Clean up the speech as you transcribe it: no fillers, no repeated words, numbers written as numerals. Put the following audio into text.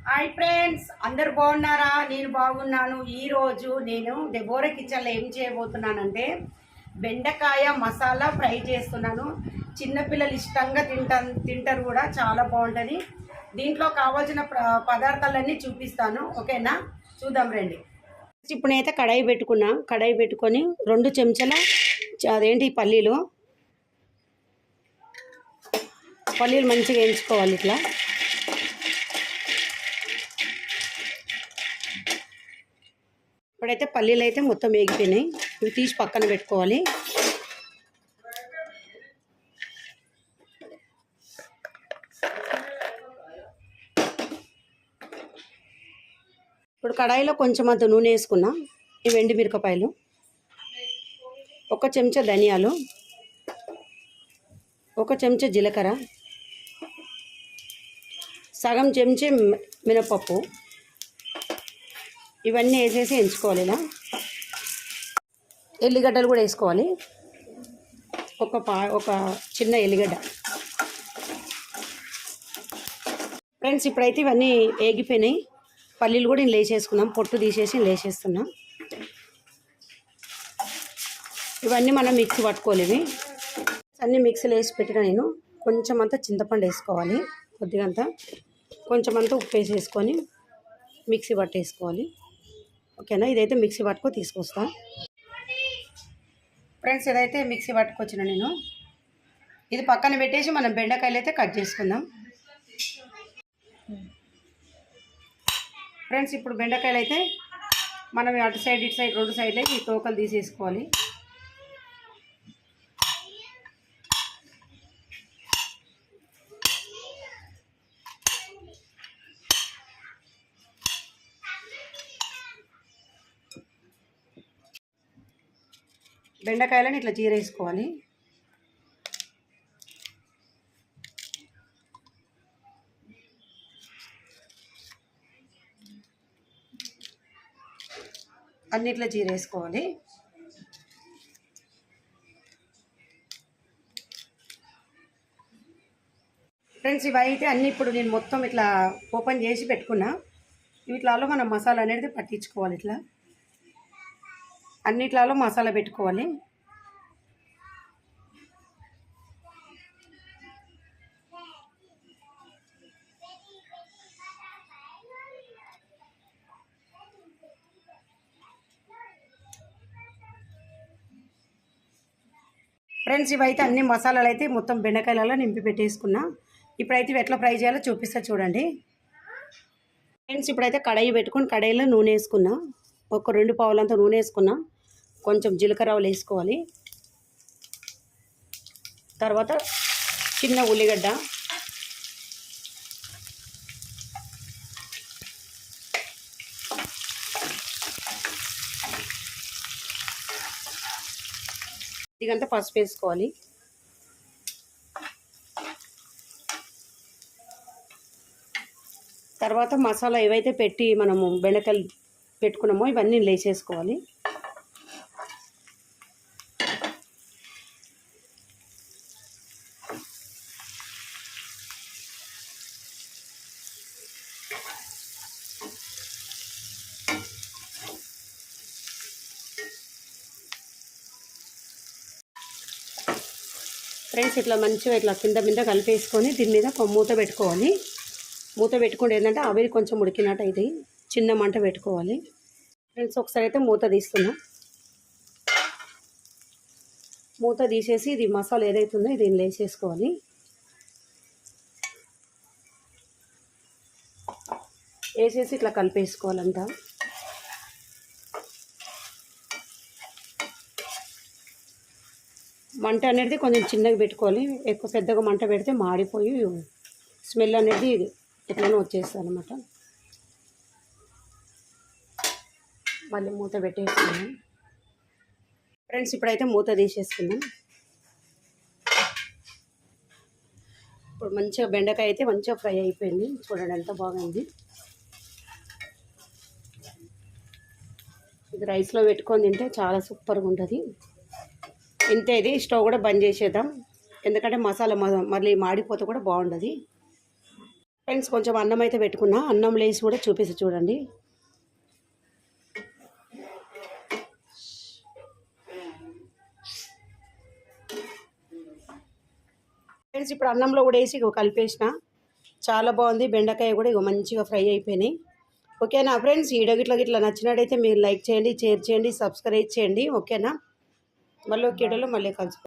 Hi friends, అందరు బాగున్నారా? నేను బాగున్నాను. ఈరోజు నేను డెబోరా కిచెన్లో ఏం చేయబోతున్నానంటే బెండకాయ మసాలా ఫ్రై చేస్తున్నాను. చిన్నపిల్లలు ఇష్టంగా తింటారు కూడా, చాలా బాగుంటుంది. దీంట్లో కావాల్సిన పదార్థాలన్నీ చూపిస్తాను, ఓకేనా? చూద్దాం రండి. ఇప్పుడు నేనైతే కడాయి పెట్టుకొని 2 చెంచాల అదేంటి పల్లీలు మంచిగా వేయించుకోవాలి. ఇట్లా ఇప్పుడైతే పల్లీలు అయితే మొత్తం వేగిపోయినాయి. ఇవి తీసి పక్కన పెట్టుకోవాలి. ఇప్పుడు కడాయిలో కొంచెం అంత నూనె వేసుకున్నా. ఇవి ఎండు మిరపకాయలు, 1 చెంచా ధనియాలు, 1 చెంచా జీలకర్ర, సగం చెంచా మినపప్పు, ఇవన్నీ వేసేసి ఎంచుకోవాలి. ఇలా ఎల్లిగడ్డలు కూడా వేసుకోవాలి. ఒక చిన్న ఎల్లిగడ్డ. ఫ్రెండ్స్, ఇప్పుడైతే ఇవన్నీ వేగిపోయినాయి. పల్లీలు కూడా నేను లేచేసుకున్నాం, పొట్టు తీసేసి లేచేస్తున్నాం. ఇవన్నీ మనం మిక్సీ పట్టుకోవాలి. ఇవి అన్నీ మిక్సీలో వేసి పెట్టిన నేను కొంచెం అంతా చింతపండు వేసుకోవాలి, కొద్దిగంతా కొంచెం అంతా ఉప్పు వేసేసుకొని మిక్సీ పట్టేసుకోవాలి, ఓకేనా? ఇదైతే మిక్సీ పట్టుకో తీసుకొస్తా. ఫ్రెండ్స్, ఇదైతే మిక్సీ పట్టుకొచ్చిన నేను. ఇది పక్కన పెట్టేసి మనం బెండకాయలు అయితే కట్ చేసుకుందాం. ఫ్రెండ్స్, ఇప్పుడు బెండకాయలు అయితే మనం అటు సైడ్ ఇటు సైడ్ 2 సైడ్లు ఈ తోకలు తీసేసుకోవాలి. బెండకాయలను ఇట్లా చీరేసుకోవాలి. అన్నిట్లో చీరేసుకోవాలి. ఫ్రెండ్స్, ఇవి అయితే అన్నీ ఇప్పుడు నేను మొత్తం ఇట్లా ఓపెన్ చేసి పెట్టుకున్నా. వీటిలో మనం మసాలా అనేది పట్టించుకోవాలి. ఇట్లా అన్నిట్లలో మసాలా పెట్టుకోవాలి. ఫ్రెండ్స్, ఇవైతే అన్ని మసాలాలు అయితే మొత్తం బెండకాయలలో నింపి పెట్టేసుకున్నా. ఇప్పుడైతే ఇవి ఎట్లా ఫ్రై చేయాలో చూపిస్తా చూడండి. ఫ్రెండ్స్, ఇప్పుడైతే కడాయి పెట్టుకొని కడాయిలో నూనె వేసుకున్నా. ఒక 2 పావులంతా నూనె వేసుకున్నా. కొంచెం జీలకర్ర ఆవాలు వేసుకోవాలి. తర్వాత చిన్న ఉల్లిగడ్డ, ఇదంతా పసుపు వేసుకోవాలి. తర్వాత మసాలా ఏవైతే పెట్టి మనము బెండకాయలు పెట్టుకున్నామో ఇవన్నీ లేచేసుకోవాలి. ఫ్రెండ్స్, ఇట్లా మంచిగా ఇట్లా కింద మీద కలిపేసుకొని దీని మీద మూత పెట్టుకోవాలి. మూత పెట్టుకుంటే ఏంటంటే ఆవిరి కొంచెం ఉడికినట్టు అయితే చిన్న మంట పెట్టుకోవాలి. ఫ్రెండ్స్, ఒకసారి అయితే మూత తీస్తున్నా. మూత తీసేసి ఇది మసాలా ఏదైతుందో ఇది వేసేసుకోవాలి. వేసేసి ఇట్లా కలిపేసుకోవాలంతా. మంట అనేది కొంచెం చిన్నగా పెట్టుకోవాలి. ఎక్కువ పెద్దగా మంట పెడితే మాడిపోయి స్మెల్ అనేది ఎట్లనో వచ్చేస్తుంది అన్నమాట. మళ్ళీ మూత పెట్టేసుకున్నాం. ఫ్రెండ్స్, ఇప్పుడైతే మూత తీసేసుకున్నాం. ఇప్పుడు మంచిగా బెండకాయ అయితే మంచిగా ఫ్రై అయిపోయింది. చూడండి ఎంత బాగుంది. ఇది రైస్లో పెట్టుకొని తింటే చాలా సూపర్గా ఉంటుంది. ఇంతే, ఇది స్టవ్ కూడా బంద్ చేసేద్దాం, ఎందుకంటే మసాలా మళ్ళీ మాడిపోతే కూడా బాగుండదు. ఫ్రెండ్స్ కొంచెం అన్నం అయితే పెట్టుకున్నా, అన్నం లేసి కూడా చూపిస్తే చూడండి. ఫ్రెండ్స్ ఇప్పుడు అన్నంలో కూడా వేసి కలిపేసిన. చాలా బాగుంది. బెండకాయ కూడా మంచిగా ఫ్రై అయిపోయినాయి. ఓకేనా ఫ్రెండ్స్, ఈ వీడియో గిట్లా నచ్చినట్టయితే మీరు లైక్ చేయండి, షేర్ చేయండి, సబ్స్క్రైబ్ చేయండి. ఓకేనా, మళ్ళీ ఒక వీడియోలో మళ్ళీ కలుసుకుంటాం.